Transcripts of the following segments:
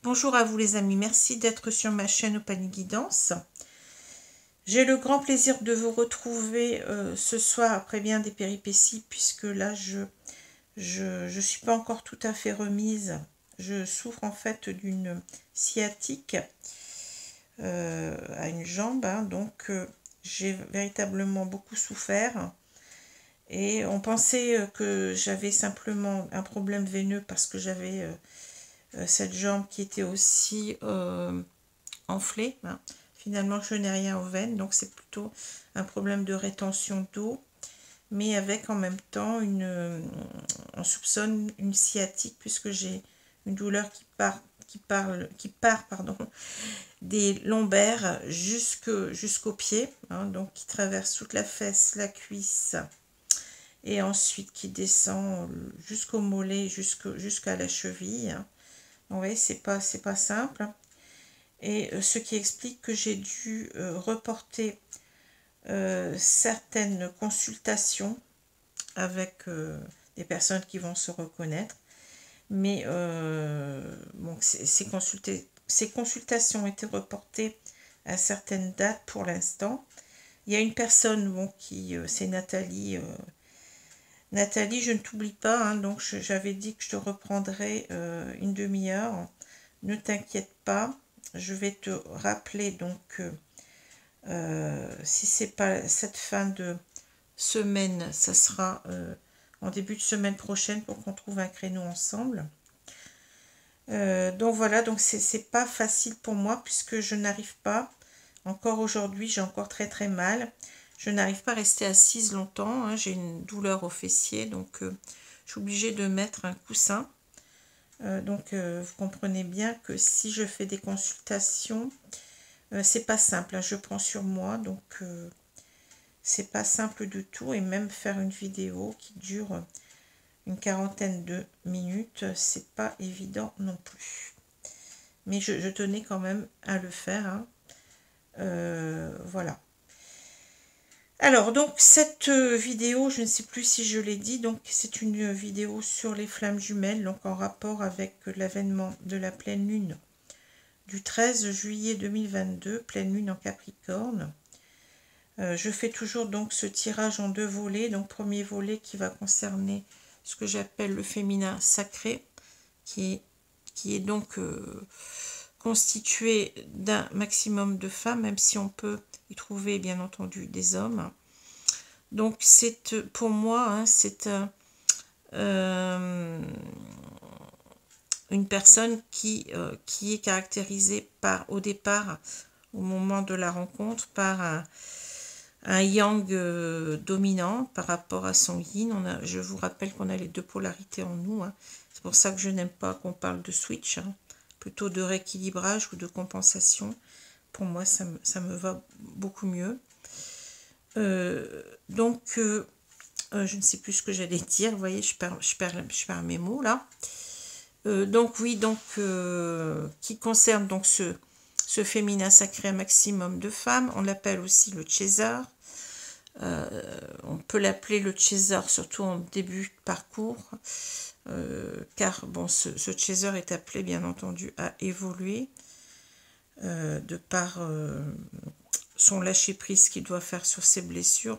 Bonjour à vous les amis, merci d'être sur ma chaîne Opanie Guidance. J'ai le grand plaisir de vous retrouver ce soir après bien des péripéties, puisque là je suis pas encore tout à fait remise. Je souffre en fait d'une sciatique à une jambe, hein, donc j'ai véritablement beaucoup souffert. Et on pensait que j'avais simplement un problème veineux parce que j'avais cette jambe qui était aussi enflée, hein. Finalement, je n'ai rien aux veines, donc c'est plutôt un problème de rétention d'eau, mais avec en même temps on soupçonne une sciatique puisque j'ai une douleur qui part des lombaires jusqu'au pied, hein, donc qui traverse toute la fesse, la cuisse, et ensuite qui descend jusqu'au mollet, jusqu'à la cheville, hein. Vous voyez, c'est pas simple. Et ce qui explique que j'ai dû reporter certaines consultations avec des personnes qui vont se reconnaître. Mais bon, ces consultations ont été reportées à certaines dates pour l'instant. Il y a une personne bon, c'est Nathalie. Nathalie, je ne t'oublie pas, hein, donc j'avais dit que je te reprendrais une demi-heure. Ne t'inquiète pas. Je vais te rappeler donc si c'est pas cette fin de semaine, ça sera en début de semaine prochaine pour qu'on trouve un créneau ensemble. Donc voilà, donc c'est pas facile pour moi puisque je n'arrive pas, encore aujourd'hui j'ai encore très mal, je n'arrive pas à rester assise longtemps, hein, j'ai une douleur au fessier, donc je suis obligée de mettre un coussin. Donc vous comprenez bien que si je fais des consultations, c'est pas simple, hein, je prends sur moi, donc c'est pas simple du tout. Et même faire une vidéo qui dure une quarantaine de minutes, c'est pas évident non plus, mais je tenais quand même à le faire, hein. Voilà. Alors donc cette vidéo, je ne sais plus si je l'ai dit, donc c'est une vidéo sur les flammes jumelles, donc en rapport avec l'avènement de la pleine lune du 13 juillet 2022, pleine lune en Capricorne. Je fais toujours donc ce tirage en deux volets. Donc premier volet qui va concerner ce que j'appelle le féminin sacré, qui est donc constitué d'un maximum de femmes, même si on peut y trouver bien entendu des hommes. Donc c'est pour moi, hein, c'est une personne qui est caractérisée par, au départ, au moment de la rencontre, par un yang dominant par rapport à son yin. Je vous rappelle qu'on a les deux polarités en nous, hein. C'est pour ça que je n'aime pas qu'on parle de switch, hein, plutôt de rééquilibrage ou de compensation. Pour moi, ça me va beaucoup mieux. Donc, je ne sais plus ce que j'allais dire. Vous voyez, je perds mes mots là. Donc oui, donc qui concerne donc ce féminin sacré, un maximum de femmes. On l'appelle aussi le Chaser. On peut l'appeler le Chaser surtout en début de parcours, car bon, ce Chaser est appelé bien entendu à évoluer de par son lâcher-prise qu'il doit faire sur ses blessures,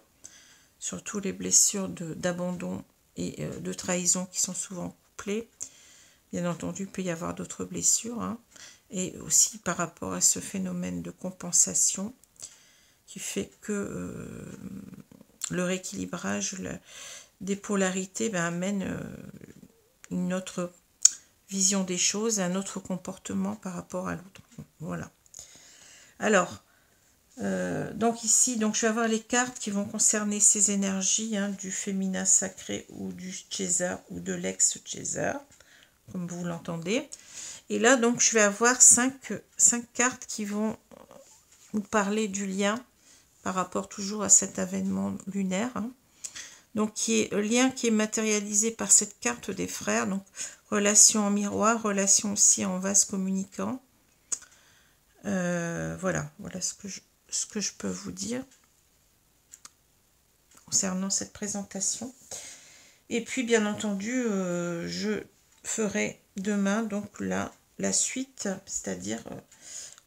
surtout les blessures d'abandon et de trahison qui sont souvent couplées. Bien entendu, il peut y avoir d'autres blessures, hein, et aussi par rapport à ce phénomène de compensation qui fait que le rééquilibrage des polarités amène une autre vision des choses, un autre comportement par rapport à l'autre. Voilà. Alors, donc ici, donc je vais avoir les cartes qui vont concerner ces énergies, hein, du féminin sacré ou du Chaser ou de l'ex-Chaser, comme vous l'entendez. Et là, donc, je vais avoir 5 cartes qui vont nous parler du lien par rapport toujours à cet avènement lunaire, hein. Donc, lien qui est matérialisé par cette carte des frères. Donc, relation en miroir, relation aussi en vase communicant. Voilà ce que je peux vous dire concernant cette présentation. Et puis, bien entendu, je ferai demain, donc là, la suite, c'est-à-dire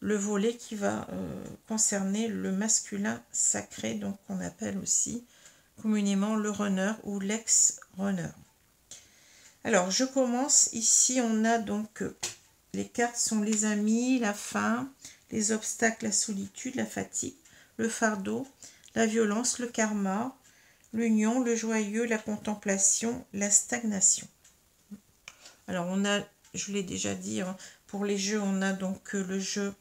le volet qui va concerner le masculin sacré, donc qu'on appelle aussi communément le runner ou l'ex-runner. Alors, je commence. Ici, on a donc, les cartes sont les amis, la faim, les obstacles, la solitude, la fatigue, le fardeau, la violence, le karma, l'union, le joyeux, la contemplation, la stagnation. Alors, on a, je l'ai déjà dit, hein, pour les jeux, on a donc le jeu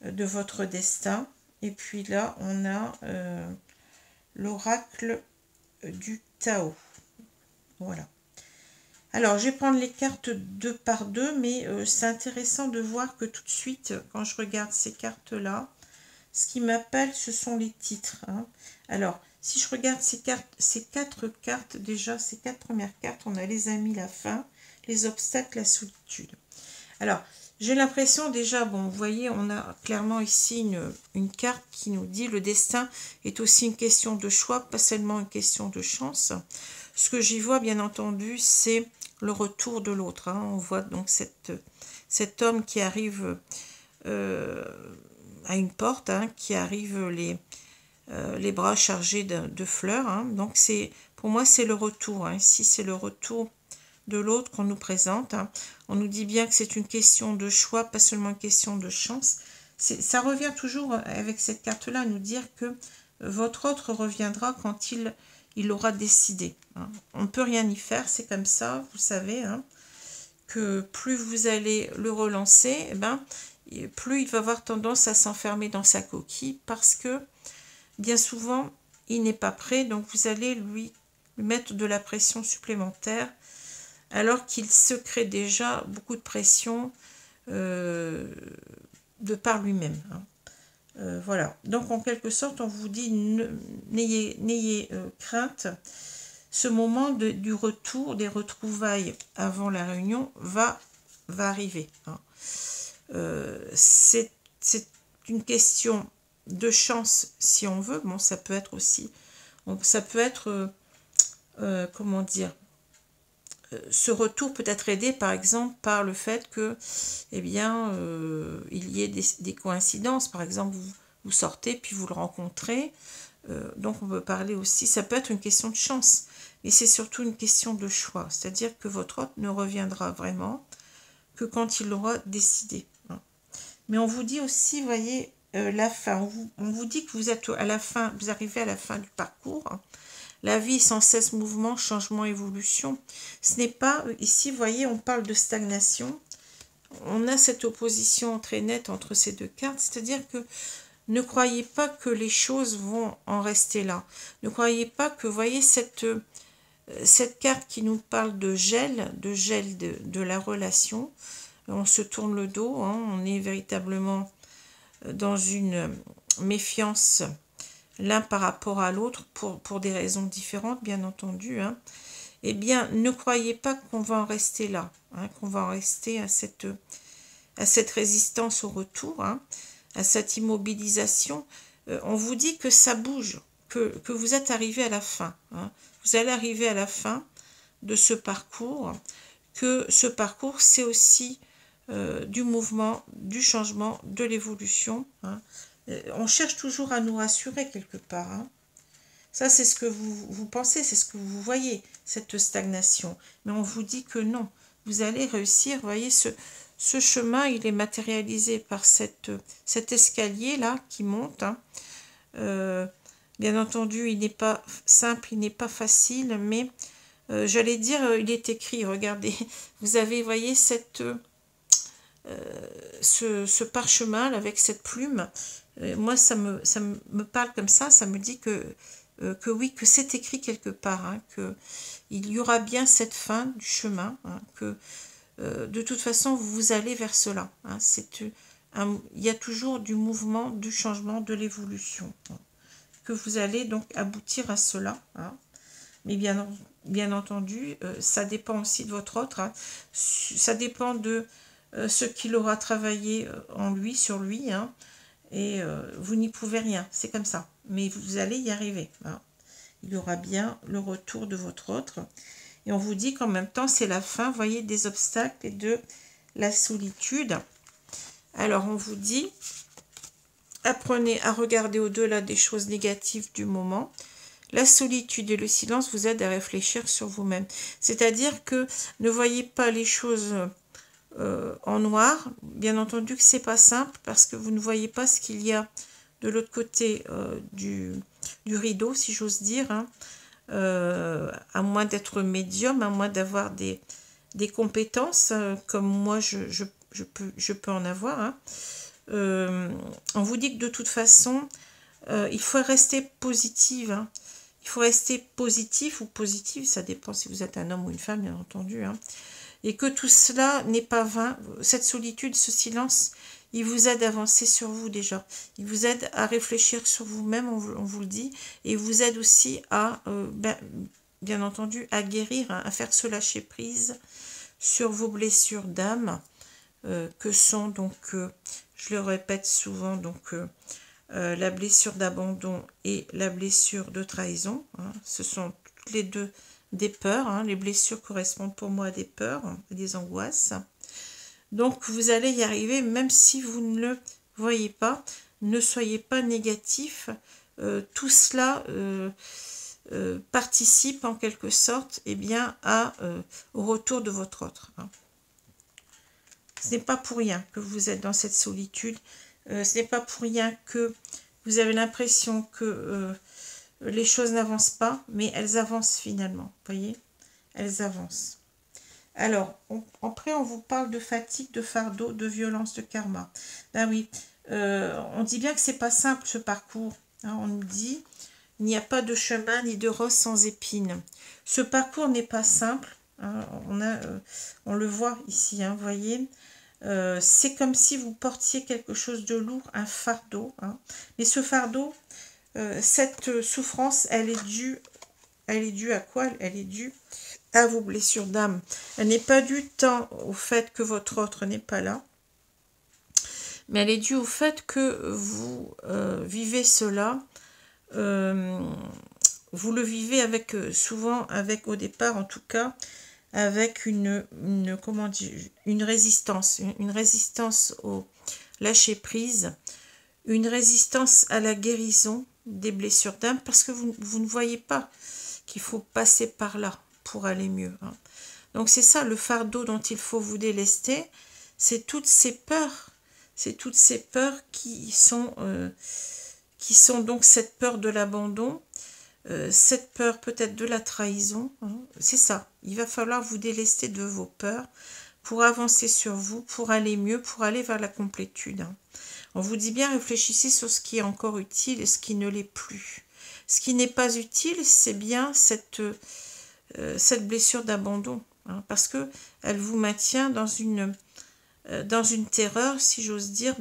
de votre destin. Et puis là, on a l'oracle du Tao. Voilà. Alors, je vais prendre les cartes deux par deux, mais c'est intéressant de voir que tout de suite, quand je regarde ces cartes-là, ce qui m'appelle, ce sont les titres. Hein. Alors, si je regarde ces quatre cartes, déjà, ces quatre premières cartes, on a les amis, la faim, les obstacles, la solitude. Alors, j'ai l'impression déjà, bon, vous voyez, on a clairement ici une carte qui nous dit le destin est aussi une question de choix, pas seulement une question de chance. Ce que j'y vois, bien entendu, c'est le retour de l'autre. Hein. On voit donc cet homme qui arrive à une porte, hein, qui arrive les bras chargés de fleurs. Hein. Donc, pour moi, c'est le retour. Hein. Ici, c'est le retour de l'autre qu'on nous présente. Hein. On nous dit bien que c'est une question de choix, pas seulement une question de chance. Ça revient toujours avec cette carte-là à nous dire que votre autre reviendra quand il aura décidé. Hein. On ne peut rien y faire, c'est comme ça, vous savez, hein, que plus vous allez le relancer, eh ben, plus il va avoir tendance à s'enfermer dans sa coquille parce que bien souvent, il n'est pas prêt, donc vous allez lui mettre de la pression supplémentaire alors qu'il se crée déjà beaucoup de pression de par lui-même. Hein. Voilà, donc en quelque sorte, on vous dit, n'ayez crainte, ce moment du retour, des retrouvailles avant la réunion va arriver. Hein. C'est une question de chance si on veut, bon, ça peut être aussi, ça peut être, comment dire, ce retour peut être aidé par exemple par le fait que, eh bien, il y ait des coïncidences. Par exemple, vous sortez puis vous le rencontrez. Donc on peut parler aussi, ça peut être une question de chance, mais c'est surtout une question de choix. C'est-à-dire que votre hôte ne reviendra vraiment que quand il l'aura décidé. Hein. Mais on vous dit aussi, vous voyez, la fin. On vous dit que vous êtes à la fin, vous arrivez à la fin du parcours. Hein. La vie sans cesse mouvement, changement, évolution. Ce n'est pas, ici, vous voyez, on parle de stagnation. On a cette opposition très nette entre ces deux cartes, c'est-à-dire que ne croyez pas que les choses vont en rester là. Ne croyez pas que, vous voyez, cette carte qui nous parle de gel de la relation. On se tourne le dos, hein, on est véritablement dans une méfiance l'un par rapport à l'autre, pour des raisons différentes, bien entendu, hein. Eh bien, ne croyez pas qu'on va en rester là, hein, qu'on va en rester à cette résistance au retour, hein, à cette immobilisation. On vous dit que ça bouge, que vous êtes arrivé à la fin. Hein. Vous allez arriver à la fin de ce parcours, que ce parcours, c'est aussi du mouvement, du changement, de l'évolution, hein. On cherche toujours à nous rassurer quelque part. Hein. Ça, c'est ce que vous pensez, c'est ce que vous voyez, cette stagnation. Mais on vous dit que non, vous allez réussir. Vous voyez, ce chemin, il est matérialisé par cet escalier-là qui monte. Hein. Bien entendu, il n'est pas simple, il n'est pas facile, mais j'allais dire, il est écrit, regardez, vous avez, vous voyez, ce parchemin avec cette plume. Moi, ça me parle comme ça me dit que oui, que c'est écrit quelque part, hein, qu'il y aura bien cette fin du chemin, hein, que de toute façon, vous allez vers cela. Hein, il y a toujours du mouvement, du changement, de l'évolution, hein, que vous allez donc aboutir à cela. Hein. Mais bien entendu, ça dépend aussi de votre autre. Hein. Ça dépend de ce qu'il aura travaillé en lui, sur lui, hein, et vous n'y pouvez rien, c'est comme ça. Mais vous allez y arriver. Hein. Il y aura bien le retour de votre autre. Et on vous dit qu'en même temps, c'est la fin, vous voyez, des obstacles et de la solitude. Alors, on vous dit, apprenez à regarder au-delà des choses négatives du moment. La solitude et le silence vous aident à réfléchir sur vous-même. C'est-à-dire que ne voyez pas les choses en noir. Bien entendu que c'est pas simple parce que vous ne voyez pas ce qu'il y a de l'autre côté du rideau, si j'ose dire. Hein. À moins d'être médium, à moins d'avoir des compétences comme moi je peux en avoir. Hein. On vous dit que de toute façon, il faut rester positive. Hein. Il faut rester positif ou positive, ça dépend si vous êtes un homme ou une femme, bien entendu. Hein. Et que tout cela n'est pas vain. Cette solitude, ce silence, il vous aide à avancer sur vous déjà. Il vous aide à réfléchir sur vous-même, on vous le dit. Et il vous aide aussi à, bien entendu, à guérir, hein, à faire se lâcher prise sur vos blessures d'âme, que sont donc, je le répète souvent, donc la blessure d'abandon et la blessure de trahison. Hein. Ce sont toutes les deux des peurs. Hein. Les blessures correspondent pour moi à des peurs, à des angoisses. Donc vous allez y arriver, même si vous ne le voyez pas. Ne soyez pas négatif. Tout cela participe en quelque sorte bien, au retour de votre autre. Hein. Ce n'est pas pour rien que vous êtes dans cette solitude. Ce n'est pas pour rien que vous avez l'impression que les choses n'avancent pas, mais elles avancent finalement. Vous voyez, elles avancent. Alors, après, on vous parle de fatigue, de fardeau, de violence, de karma. Ben oui, on dit bien que c'est pas simple ce parcours. Hein, on nous dit, il n'y a pas de chemin ni de rose sans épines. Ce parcours n'est pas simple. Hein, on le voit ici, hein, vous voyez. C'est comme si vous portiez quelque chose de lourd, un fardeau. Hein. Mais ce fardeau, cette souffrance, elle est due à quoi? Elle est due à vos blessures d'âme. Elle n'est pas due tant au fait que votre autre n'est pas là, mais elle est due au fait que vous vivez cela. Vous le vivez avec souvent avec au départ en tout cas avec une résistance, une résistance au lâcher prise, une résistance à la guérison des blessures d'âme, parce que vous ne voyez pas qu'il faut passer par là pour aller mieux. Hein. Donc c'est ça le fardeau dont il faut vous délester, c'est toutes ces peurs qui sont donc cette peur de l'abandon, cette peur peut-être de la trahison, hein. C'est ça, il va falloir vous délester de vos peurs pour avancer sur vous, pour aller mieux, pour aller vers la complétude. Hein. On vous dit bien, réfléchissez sur ce qui est encore utile et ce qui ne l'est plus. Ce qui n'est pas utile, c'est bien cette blessure d'abandon, hein, parce que elle vous maintient dans une terreur, si j'ose dire,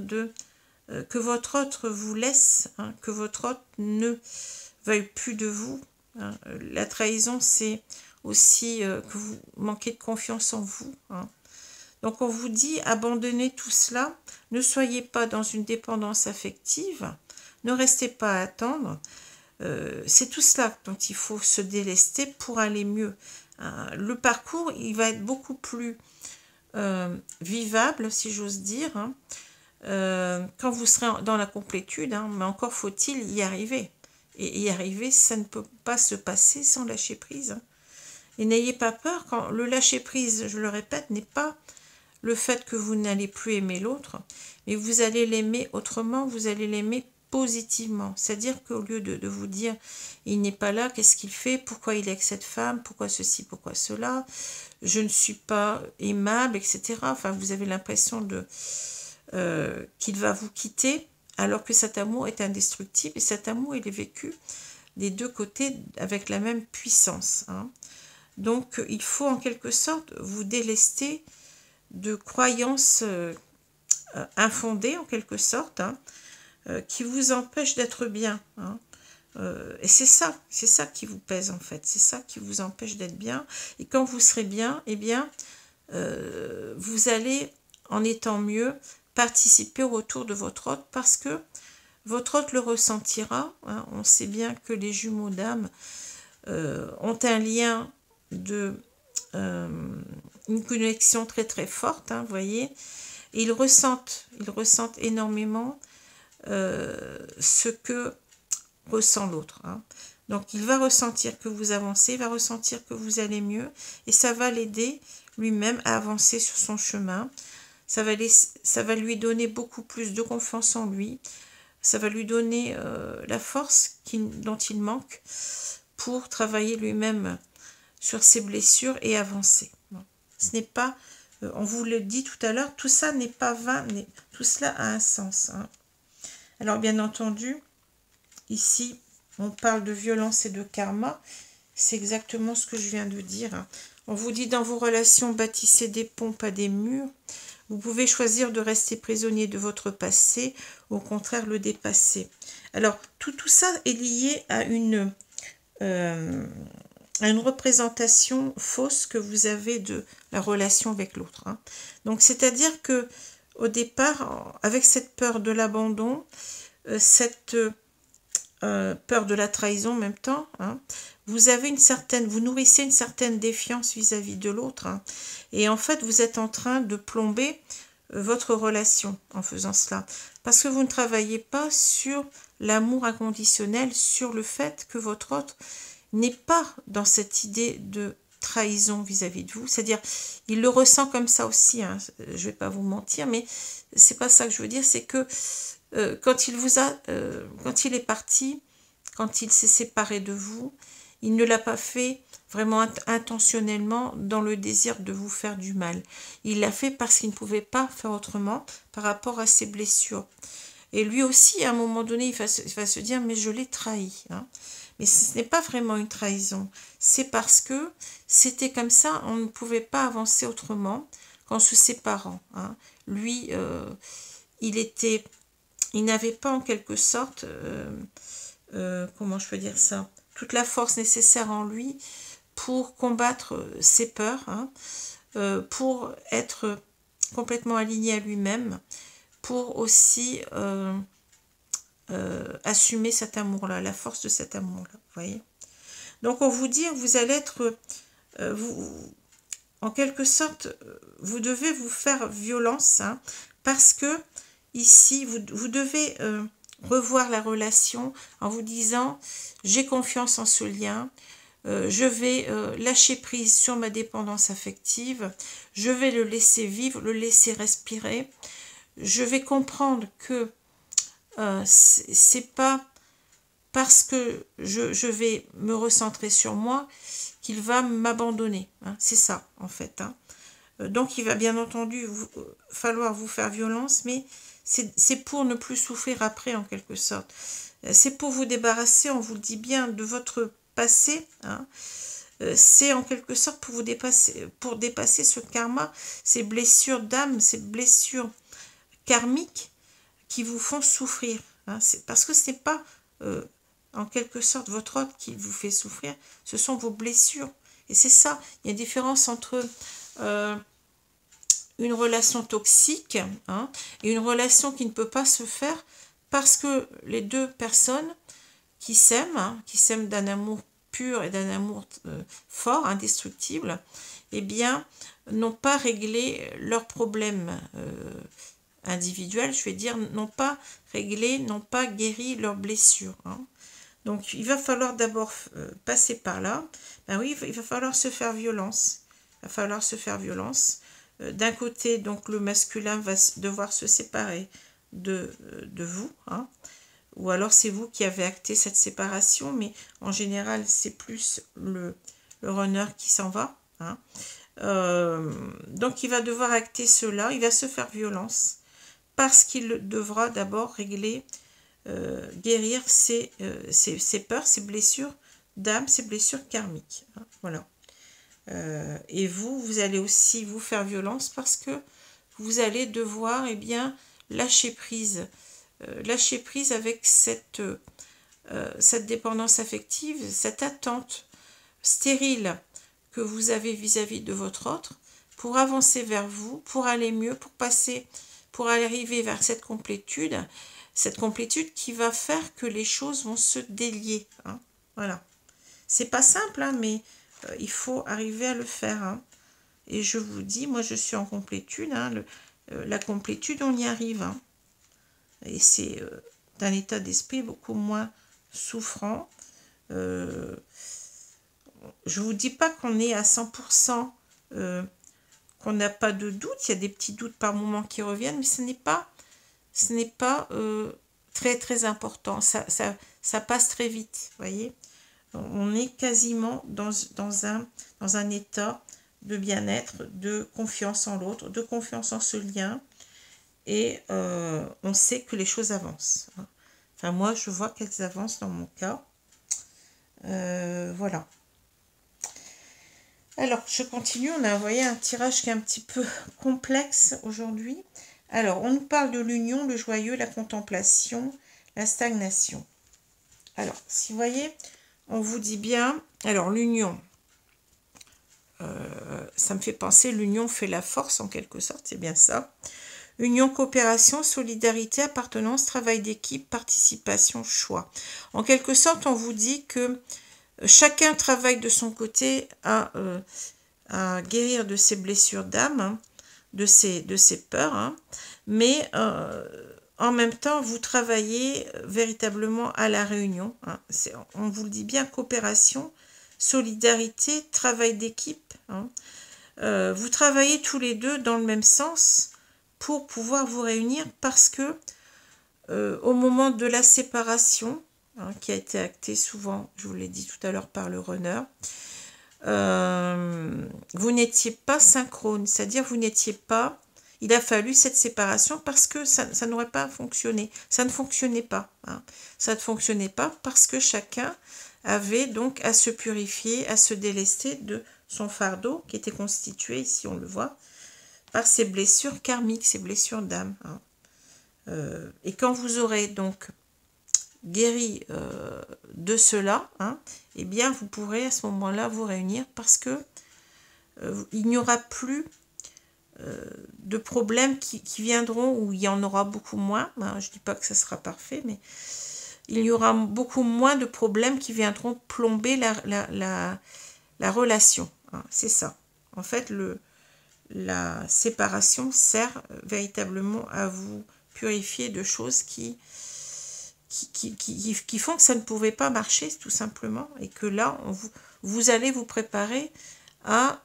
que votre autre vous laisse, hein, que votre autre ne veuille plus de vous. Hein. La trahison, c'est aussi que vous manquez de confiance en vous. Hein. Donc on vous dit, abandonnez tout cela, ne soyez pas dans une dépendance affective, ne restez pas à attendre. C'est tout cela dont il faut se délester pour aller mieux. Hein. Le parcours, il va être beaucoup plus vivable, si j'ose dire, hein, quand vous serez dans la complétude, hein, mais encore faut-il y arriver. Et y arriver, ça ne peut pas se passer sans lâcher prise. Hein. Et n'ayez pas peur, quand le lâcher prise, je le répète, n'est pas le fait que vous n'allez plus aimer l'autre, mais vous allez l'aimer autrement, vous allez l'aimer positivement. C'est-à-dire qu'au lieu de vous dire, il n'est pas là, qu'est-ce qu'il fait, pourquoi il est avec cette femme, pourquoi ceci, pourquoi cela, je ne suis pas aimable, etc. Enfin, vous avez l'impression qu'il va vous quitter, alors que cet amour est indestructible, et cet amour, il est vécu des deux côtés avec la même puissance. Hein. Donc, il faut en quelque sorte vous délester de croyances infondées, en quelque sorte, hein, qui vous empêchent d'être bien. Hein. Et c'est ça qui vous pèse, en fait. C'est ça qui vous empêche d'être bien. Et quand vous serez bien, eh bien, vous allez, en étant mieux, participer au retour de votre hôte, parce que votre hôte le ressentira. Hein. On sait bien que les jumeaux d'âme ont un lien une connexion très très forte, hein, vous voyez. Et ils ressentent énormément ce que ressent l'autre. Hein. Donc il va ressentir que vous avancez, il va ressentir que vous allez mieux, et ça va l'aider lui-même à avancer sur son chemin. Ça va lui donner beaucoup plus de confiance en lui. Ça va lui donner la force dont il manque pour travailler lui-même sur ses blessures et avancer. Bon. Ce n'est pas, on vous le dit tout à l'heure, tout ça n'est pas vain, tout cela a un sens. Hein. Alors bien entendu, ici, on parle de violence et de karma. C'est exactement ce que je viens de dire. Hein. On vous dit dans vos relations, bâtissez des ponts, pas des murs. Vous pouvez choisir de rester prisonnier de votre passé, au contraire le dépasser. Alors, tout ça est lié à une représentation fausse que vous avez de la relation avec l'autre. Hein. Donc, c'est-à-dire que au départ, avec cette peur de l'abandon, cette peur de la trahison en même temps, hein, vous nourrissez une certaine défiance vis-à-vis de l'autre, hein, et en fait vous êtes en train de plomber votre relation en faisant cela, parce que vous ne travaillez pas sur l'amour inconditionnel, sur le fait que votre autre n'est pas dans cette idée de trahison vis-à-vis de vous, c'est-à-dire il le ressent comme ça aussi, hein, je ne vais pas vous mentir, mais c'est pas ça que je veux dire, c'est que quand il est parti, quand il s'est séparé de vous, il ne l'a pas fait vraiment intentionnellement dans le désir de vous faire du mal. Il l'a fait parce qu'il ne pouvait pas faire autrement par rapport à ses blessures. Et lui aussi, à un moment donné, il va se dire « mais je l'ai trahi hein. ». Mais ce n'est pas vraiment une trahison. C'est parce que c'était comme ça, on ne pouvait pas avancer autrement qu'en se séparant. Hein. Lui, il n'avait pas en quelque sorte, comment je peux dire ça, toute la force nécessaire en lui pour combattre ses peurs, hein, pour être complètement aligné à lui-même, pour aussi assumer cet amour-là, la force de cet amour-là, vous voyez. Donc on vous dit, vous allez être, en quelque sorte, vous devez vous faire violence, hein, parce que ici, vous devez revoir la relation en vous disant « j'ai confiance en ce lien, je vais lâcher prise sur ma dépendance affective, je vais le laisser vivre, le laisser respirer, je vais comprendre que c'est pas parce que je vais me recentrer sur moi qu'il va m'abandonner. Hein, c'est ça, en fait. Hein. Donc, il va bien entendu falloir vous faire violence, mais c'est pour ne plus souffrir après, en quelque sorte. C'est pour vous débarrasser, on vous le dit bien, de votre passé. Hein. C'est en quelque sorte pour dépasser ce karma, ces blessures d'âme, ces blessures karmiques qui vous font souffrir. Hein. Parce que ce n'est pas, en quelque sorte, votre autre qui vous fait souffrir, ce sont vos blessures. Et c'est ça, il y a une différence entre une relation toxique hein, et une relation qui ne peut pas se faire parce que les deux personnes qui s'aiment, hein, qui s'aiment d'un amour pur et d'un amour fort, indestructible, eh bien, n'ont pas réglé leurs problèmes individuels, je vais dire, n'ont pas réglé, n'ont pas guéri leurs blessures. Hein. Donc, il va falloir d'abord passer par là. Ben oui, il va falloir se faire violence. Il va falloir se faire violence. D'un côté, donc, le masculin va devoir se séparer de vous. Hein. Ou alors, c'est vous qui avez acté cette séparation. Mais en général, c'est plus le runner qui s'en va. Hein. Donc, il va devoir acter cela. Il va se faire violence. Parce qu'il devra d'abord régler, guérir ses peurs, ses blessures d'âme, ses blessures karmiques. Hein, voilà. Et vous allez aussi vous faire violence parce que vous allez devoir lâcher prise avec cette dépendance affective, cette attente stérile que vous avez vis-à-vis de votre autre pour avancer vers vous, pour aller mieux, pour arriver vers cette complétude qui va faire que les choses vont se délier. Hein. Voilà. C'est pas simple, hein, mais il faut arriver à le faire. Hein. Et je vous dis, moi je suis en complétude, hein, la complétude, on y arrive. Hein. Et c'est d'un état d'esprit beaucoup moins souffrant. Je vous dis pas qu'on est à 100%, qu'on n'a pas de doute. Il y a des petits doutes par moment qui reviennent, mais ce n'est pas très très important. Ça passe très vite, voyez. On est quasiment dans un état de bien-être, de confiance en l'autre, de confiance en ce lien. Et on sait que les choses avancent. Enfin, moi, je vois qu'elles avancent dans mon cas. Voilà. Alors, je continue. On a envoyé un tirage qui est un petit peu complexe aujourd'hui. Alors, on nous parle de l'union, le joyeux, la contemplation, la stagnation. Alors, si vous voyez, on vous dit bien... Alors, l'union, ça me fait penser, l'union fait la force en quelque sorte, c'est bien ça. Union, coopération, solidarité, appartenance, travail d'équipe, participation, choix. En quelque sorte, on vous dit que chacun travaille de son côté à guérir de ses blessures d'âme, hein, de ses peurs, hein, mais en même temps, vous travaillez véritablement à la réunion. Hein. On vous le dit bien, coopération, solidarité, travail d'équipe. Hein. Vous travaillez tous les deux dans le même sens pour pouvoir vous réunir parce que au moment de la séparation, hein, qui a été actée souvent, je vous l'ai dit tout à l'heure par le runner, vous n'étiez pas synchrone, c'est-à-dire vous n'étiez pas, il a fallu cette séparation parce que ça n'aurait pas fonctionné, ça ne fonctionnait pas, hein. Ça ne fonctionnait pas parce que chacun avait donc à se purifier, à se délester de son fardeau qui était constitué, ici on le voit, par ces blessures karmiques, ces blessures d'âme. Hein. Et quand vous aurez donc guéri de cela, hein, eh bien vous pourrez à ce moment-là vous réunir parce que il n'y aura plus de problèmes qui viendront, ou il y en aura beaucoup moins. Hein, je ne dis pas que ça sera parfait, mais il y aura beaucoup moins de problèmes qui viendront plomber la relation. Hein, c'est ça. En fait, la séparation sert véritablement à vous purifier de choses qui font que ça ne pouvait pas marcher, tout simplement, et que là, vous allez vous préparer à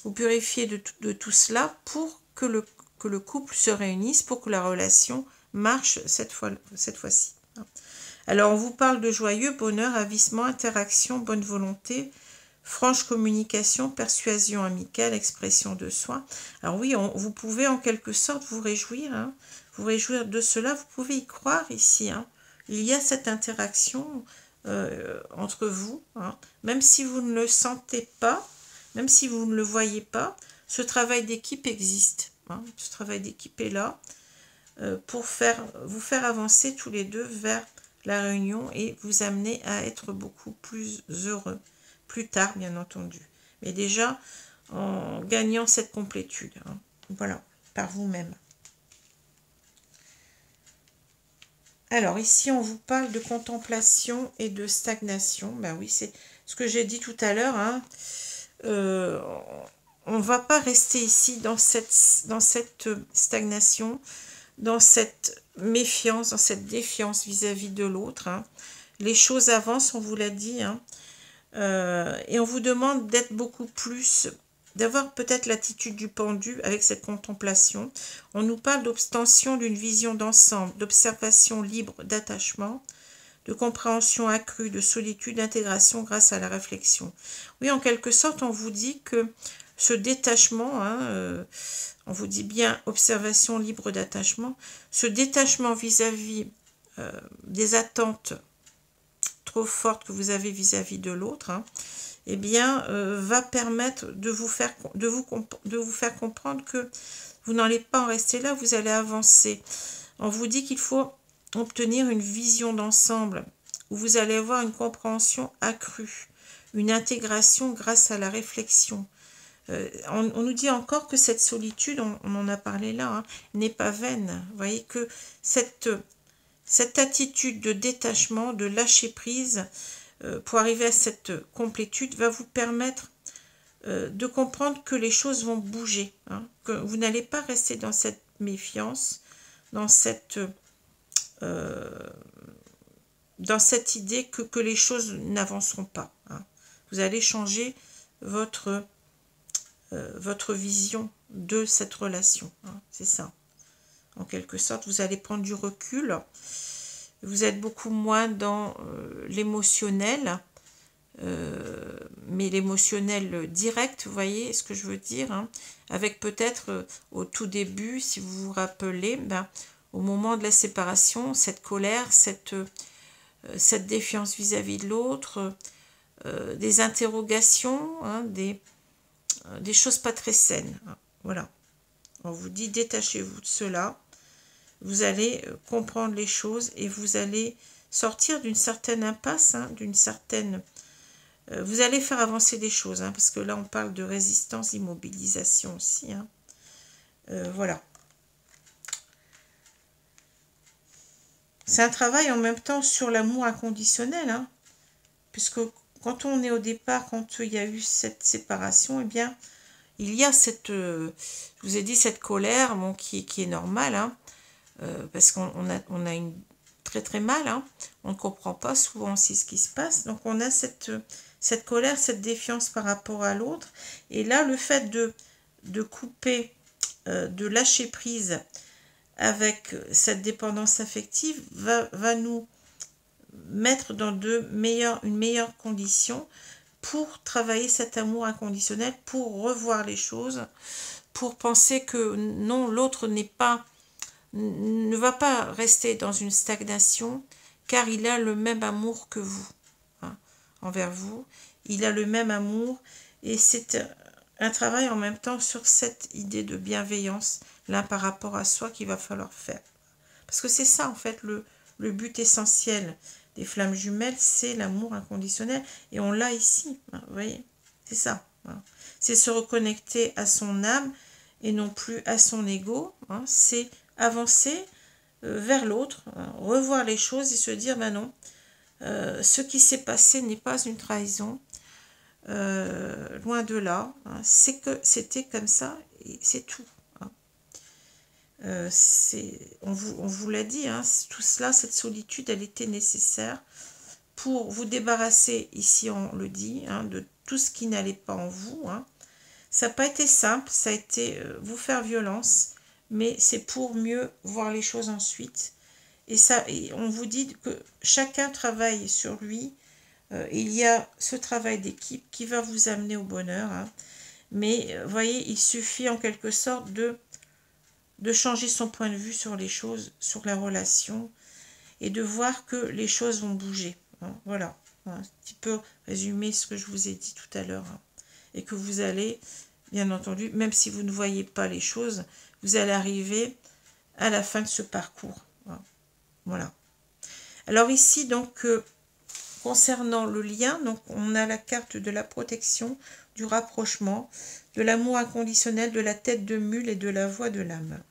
vous purifier de tout cela pour que le couple se réunisse, pour que la relation marche cette fois-ci. Alors, on vous parle de joyeux, bonheur, ravissement, interaction, bonne volonté, franche communication, persuasion amicale, expression de soi. Alors oui, vous pouvez en quelque sorte vous réjouir, hein, vous réjouir de cela, vous pouvez y croire ici. Hein. Il y a cette interaction entre vous, hein. Même si vous ne le sentez pas, même si vous ne le voyez pas, ce travail d'équipe existe. Hein. Ce travail d'équipe est là pour vous faire avancer tous les deux vers la réunion et vous amener à être beaucoup plus heureux. Plus tard, bien entendu. Mais déjà, en gagnant cette complétude. Hein. Voilà, par vous-même. Alors, ici, on vous parle de contemplation et de stagnation. Ben oui, c'est ce que j'ai dit tout à l'heure. Hein. On ne va pas rester ici dans cette stagnation, dans cette méfiance, dans cette défiance vis-à-vis de l'autre. Hein. Les choses avancent, on vous l'a dit, hein. Et on vous demande d'être beaucoup plus, d'avoir peut-être l'attitude du pendu avec cette contemplation. On nous parle d'obstention d'une vision d'ensemble, d'observation libre, d'attachement, de compréhension accrue, de solitude, d'intégration grâce à la réflexion. Oui, en quelque sorte, on vous dit que ce détachement, hein, on vous dit bien observation libre d'attachement, ce détachement vis-à-vis des attentes trop forte que vous avez vis-à-vis de l'autre, hein, eh bien, va permettre de vous faire comprendre que vous n'allez pas en rester là, vous allez avancer. On vous dit qu'il faut obtenir une vision d'ensemble, où vous allez avoir une compréhension accrue, une intégration grâce à la réflexion. On nous dit encore que cette solitude, on en a parlé là, hein, n'est pas vaine. Vous voyez que cette attitude de détachement, de lâcher prise, pour arriver à cette complétude, va vous permettre de comprendre que les choses vont bouger, hein, que vous n'allez pas rester dans cette méfiance, dans cette idée que les choses n'avanceront pas. Hein. Vous allez changer votre vision de cette relation. Hein, c'est ça. En quelque sorte, vous allez prendre du recul. Vous êtes beaucoup moins dans l'émotionnel, mais l'émotionnel direct, vous voyez ce que je veux dire, hein, avec peut-être au tout début, si vous vous rappelez, au moment de la séparation, cette colère, cette défiance vis-à-vis de l'autre, des interrogations, hein, des choses pas très saines. Hein, voilà. On vous dit, détachez-vous de cela. Vous allez comprendre les choses et vous allez sortir d'une certaine impasse, hein, d'une certaine... vous allez faire avancer les choses, hein, parce que là, on parle de résistance, immobilisation aussi. Hein. Voilà. C'est un travail en même temps sur l'amour inconditionnel, hein, puisque quand on est au départ, quand il y a eu cette séparation, eh bien, il y a cette, je vous ai dit, cette colère, bon, qui est normale, hein, parce qu'on a une très très mal, hein, on ne comprend pas souvent aussi ce qui se passe, donc on a cette colère, cette défiance par rapport à l'autre, et là, le fait de couper, de lâcher prise avec cette dépendance affective va nous mettre dans une meilleure condition pour travailler cet amour inconditionnel, pour revoir les choses, pour penser que non, l'autre ne va pas rester dans une stagnation, car il a le même amour que vous, hein, envers vous. Il a le même amour, et c'est un travail en même temps sur cette idée de bienveillance, l'un par rapport à soi, qu'il va falloir faire. Parce que c'est ça, en fait, le but essentiel des flammes jumelles, c'est l'amour inconditionnel. Et on l'a ici, hein, vous voyez, c'est ça. Hein. C'est se reconnecter à son âme et non plus à son ego. Hein. C'est avancer vers l'autre, hein, revoir les choses et se dire, ben non, ce qui s'est passé n'est pas une trahison. Loin de là, hein, c'est que c'était comme ça et c'est tout. Hein. On vous l'a dit, hein, tout cela, cette solitude, elle était nécessaire pour vous débarrasser, ici on le dit, hein, de tout ce qui n'allait pas en vous. Hein. Ça n'a pas été simple, ça a été vous faire violence, mais c'est pour mieux voir les choses ensuite. Et ça, on vous dit que chacun travaille sur lui. Il y a ce travail d'équipe qui va vous amener au bonheur. Hein. Mais, vous voyez, il suffit en quelque sorte de changer son point de vue sur les choses, sur la relation, et de voir que les choses vont bouger. Hein. Voilà, un petit peu résumer ce que je vous ai dit tout à l'heure. Hein. Et que vous allez, bien entendu, même si vous ne voyez pas les choses, vous allez arriver à la fin de ce parcours. Hein. Voilà. Alors ici, donc, concernant le lien, donc on a la carte de la protection, du rapprochement, de l'amour inconditionnel, de la tête de mule et de la voix de l'âme.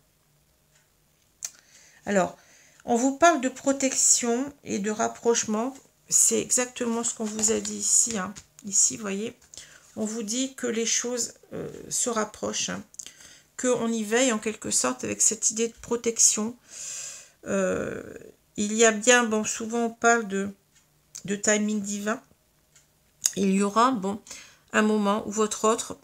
Alors, on vous parle de protection et de rapprochement. C'est exactement ce qu'on vous a dit ici. Hein. Ici, vous voyez, on vous dit que les choses se rapprochent, hein, qu'on y veille en quelque sorte avec cette idée de protection. Il y a bien, bon, souvent on parle de timing divin. Il y aura, bon, un moment où votre autre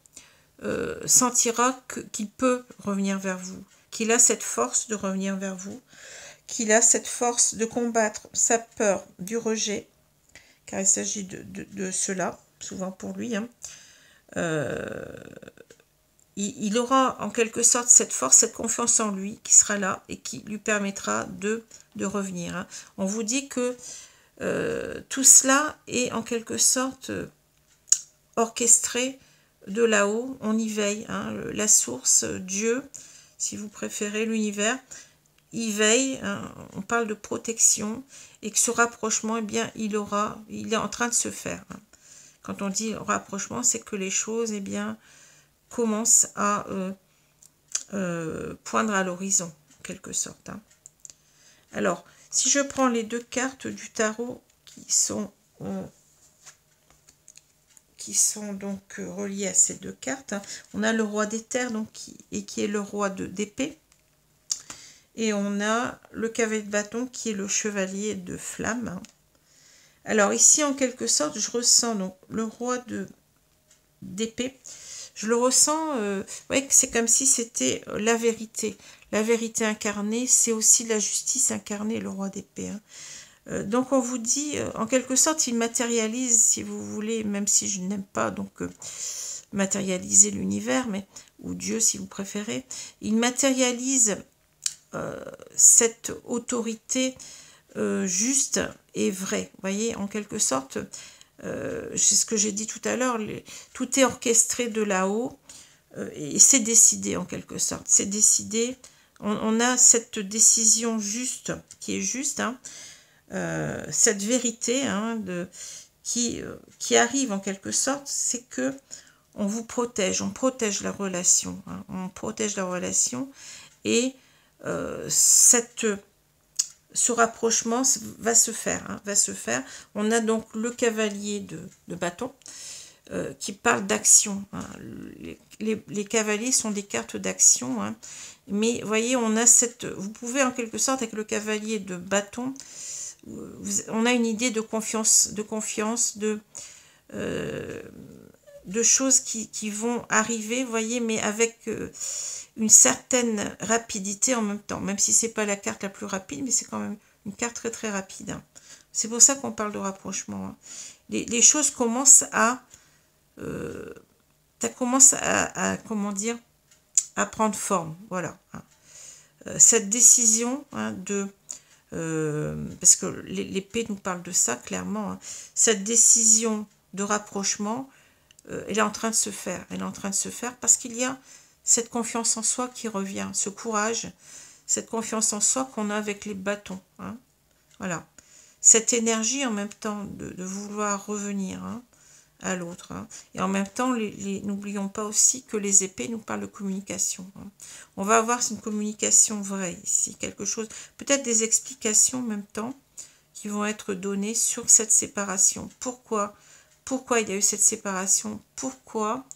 sentira qu'il peut revenir vers vous, qu'il a cette force de revenir vers vous, qu'il a cette force de combattre sa peur du rejet, car il s'agit de cela, souvent pour lui. Hein. Il aura en quelque sorte cette force, cette confiance en lui qui sera là et qui lui permettra de revenir. Hein. On vous dit que tout cela est en quelque sorte orchestré de là-haut, on y veille. Hein. La source, Dieu, si vous préférez, l'univers, il veille, hein, on parle de protection, et que ce rapprochement, eh bien, il est en train de se faire. Hein. Quand on dit rapprochement, c'est que les choses, eh bien, commencent à poindre à l'horizon, en quelque sorte. Hein. Alors, si je prends les deux cartes du tarot qui qui sont donc reliés à ces deux cartes. Hein. On a le roi des terres donc, qui est le roi d'épée. Et on a le cavalier de bâton qui est le chevalier de flamme. Hein. Alors ici, en quelque sorte, je ressens donc le roi d'épée. Je le ressens, ouais, c'est comme si c'était la vérité. La vérité incarnée, c'est aussi la justice incarnée, le roi d'épée. Hein. Donc on vous dit, en quelque sorte, il matérialise, si vous voulez, même si je n'aime pas donc matérialiser l'univers, mais ou Dieu si vous préférez, il matérialise cette autorité juste et vraie. Vous voyez, en quelque sorte, c'est ce que j'ai dit tout à l'heure, tout est orchestré de là-haut et c'est décidé en quelque sorte. C'est décidé, on a cette décision juste, qui est juste, hein, cette vérité hein, qui arrive en quelque sorte, c'est que on vous protège, on protège la relation, hein, on protège la relation et ce rapprochement va se faire, hein, va se faire. On a donc le cavalier de bâton qui parle d'action. Hein. Les cavaliers sont des cartes d'action, hein. Mais voyez, on a vous pouvez en quelque sorte avec le cavalier de bâton, on a une idée de confiance, de choses qui vont arriver, voyez, mais avec une certaine rapidité en même temps, même si c'est pas la carte la plus rapide, mais c'est quand même une carte très très rapide. Hein. C'est pour ça qu'on parle de rapprochement. Hein. Les choses commencent comment dire, à prendre forme, voilà. Hein. Cette décision hein, parce que l'épée nous parle de ça clairement, hein. Cette décision de rapprochement, elle est en train de se faire. Elle est en train de se faire parce qu'il y a cette confiance en soi qui revient, ce courage, cette confiance en soi qu'on a avec les bâtons. Hein. Voilà. Cette énergie en même temps de vouloir revenir hein, à l'autre. Hein. Et en même temps, n'oublions pas aussi que les épées nous parlent de communication. Hein. On va avoir une communication vraie ici, quelque chose, peut-être des explications en même temps qui vont être données sur cette séparation. Pourquoi il y a eu cette séparation? Pourquoi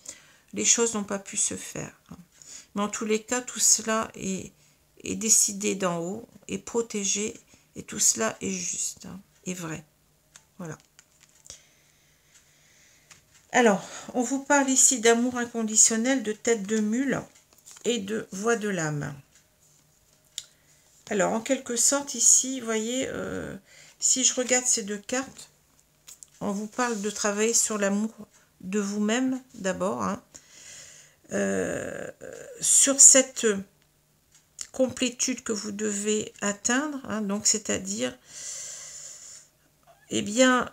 les choses n'ont pas pu se faire? Mais en tous les cas, tout cela est décidé d'en haut, est protégé, et tout cela est juste, hein, est vrai. Voilà. Alors, on vous parle ici d'amour inconditionnel, de tête de mule et de voix de l'âme. Alors, en quelque sorte, ici, vous voyez, si je regarde ces deux cartes, on vous parle de travailler sur l'amour de vous-même, d'abord, hein, sur cette complétude que vous devez atteindre, hein, donc c'est-à-dire, eh bien,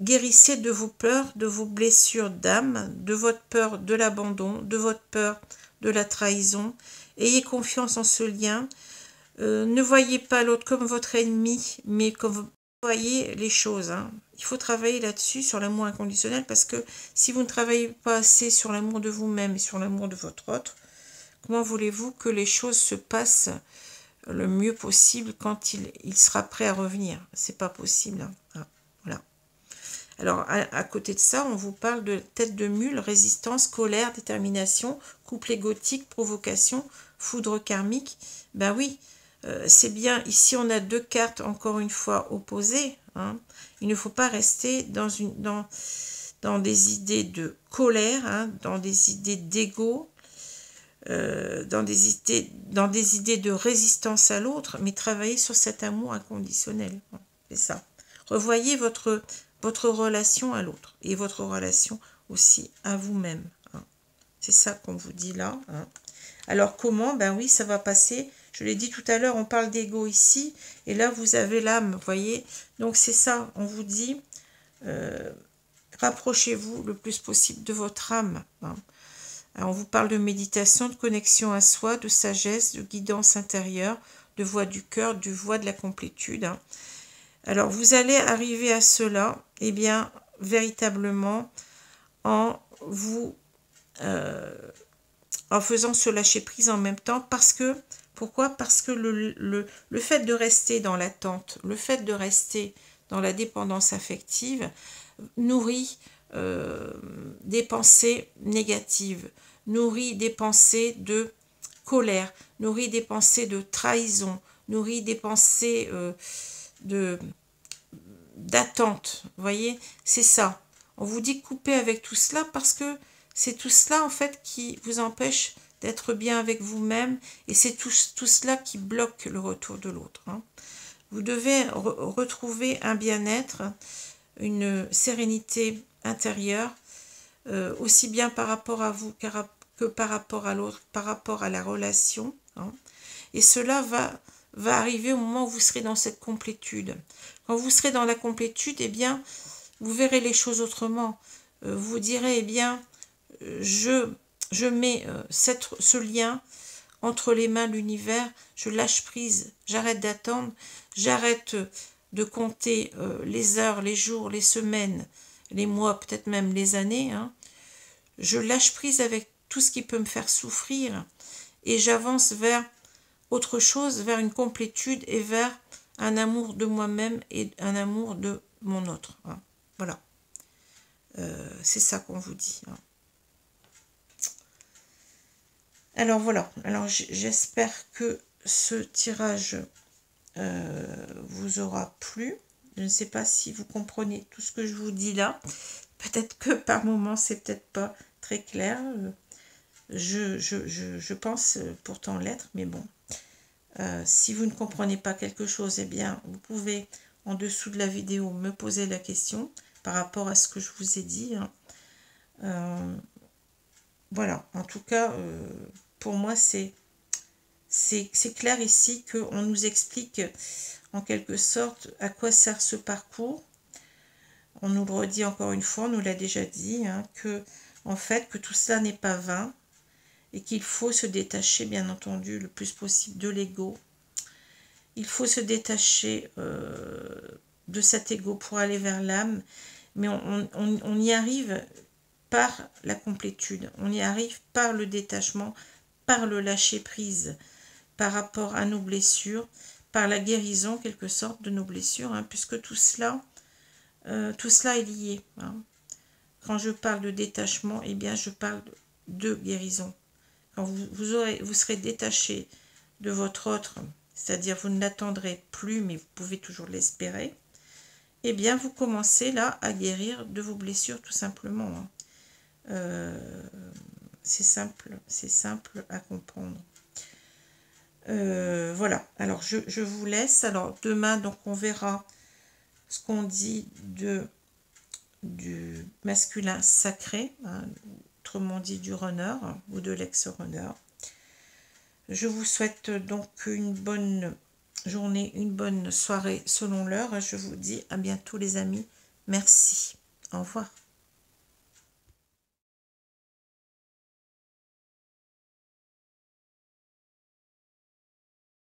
guérissez de vos peurs, de vos blessures d'âme, de votre peur de l'abandon, de votre peur de la trahison. Ayez confiance en ce lien. Ne voyez pas l'autre comme votre ennemi, mais comme vous voyez les choses. Hein. Il faut travailler là-dessus, sur l'amour inconditionnel, parce que si vous ne travaillez pas assez sur l'amour de vous-même et sur l'amour de votre autre, comment voulez-vous que les choses se passent le mieux possible quand il sera prêt à revenir? C'est pas possible. Hein. Voilà. Alors, à côté de ça, on vous parle de tête de mule, résistance, colère, détermination, couple égotique, provocation, foudre karmique. Ben oui, c'est bien. Ici, on a deux cartes, encore une fois, opposées. Hein. Il ne faut pas rester dans des idées de colère, hein, dans des idées d'ego, dans des idées de résistance à l'autre, mais travailler sur cet amour inconditionnel. C'est ça. Revoyez votre relation à l'autre et votre relation aussi à vous-même. Hein. C'est ça qu'on vous dit là. Hein. Alors comment? Ben oui, ça va passer. Je l'ai dit tout à l'heure, on parle d'ego ici. Et là, vous avez l'âme, vous voyez. Donc c'est ça, on vous dit, rapprochez-vous le plus possible de votre âme. Hein. Alors, on vous parle de méditation, de connexion à soi, de sagesse, de guidance intérieure, de voix du cœur, de voix de la complétude. Hein. Alors, vous allez arriver à cela, eh bien, véritablement, en faisant ce lâcher-prise en même temps, parce que, pourquoi? Parce que le fait de rester dans l'attente, le fait de rester dans la dépendance affective, nourrit des pensées négatives, nourrit des pensées de colère, nourrit des pensées de trahison, nourrit des pensées d'attente. Vous voyez, c'est ça. On vous dit couper avec tout cela parce que c'est tout cela en fait qui vous empêche d'être bien avec vous-même et c'est tout cela qui bloque le retour de l'autre. Hein. Vous devez retrouver un bien-être, une sérénité intérieure, aussi bien par rapport à vous que par rapport à l'autre, par rapport à la relation. Hein. Et cela va arriver au moment où vous serez dans cette complétude. Quand vous serez dans la complétude, eh bien, vous verrez les choses autrement. Vous vous direz, eh bien, je mets ce lien entre les mains de l'univers, je lâche prise, j'arrête d'attendre, j'arrête de compter les heures, les jours, les semaines, les mois, peut-être même les années. Hein. Je lâche prise avec tout ce qui peut me faire souffrir et j'avance vers autre chose, vers une complétude et vers un amour de moi-même et un amour de mon autre. Hein. Voilà. C'est ça qu'on vous dit. Hein. Alors voilà, alors j'espère que ce tirage vous aura plu. Je ne sais pas si vous comprenez tout ce que je vous dis là. Peut-être que par moments c'est peut-être pas très clair. Je pense pourtant l'être, mais bon. Si vous ne comprenez pas quelque chose, eh bien vous pouvez en dessous de la vidéo me poser la question par rapport à ce que je vous ai dit. Hein. Voilà, en tout cas, pour moi, c'est clair ici qu'on nous explique en quelque sorte à quoi sert ce parcours. On nous le redit encore une fois, on nous l'a déjà dit, hein, que en fait, que tout cela n'est pas vain et qu'il faut se détacher, bien entendu, le plus possible de l'ego. Il faut se détacher de cet ego pour aller vers l'âme, mais on y arrive par la complétude, on y arrive par le détachement, par le lâcher-prise, par rapport à nos blessures, par la guérison, quelque sorte, de nos blessures, hein, puisque tout cela est lié. Hein. Quand je parle de détachement, eh bien, je parle de guérison. Quand vous serez détaché de votre autre, c'est-à-dire vous ne l'attendrez plus, mais vous pouvez toujours l'espérer, eh bien, vous commencez là à guérir de vos blessures, tout simplement. Hein. C'est simple à comprendre. Voilà, alors je vous laisse. Alors demain, donc on verra ce qu'on dit du masculin sacré, hein, autrement dit du runner ou de l'ex-runner. Je vous souhaite donc une bonne journée, une bonne soirée selon l'heure. Je vous dis à bientôt les amis. Merci. Au revoir.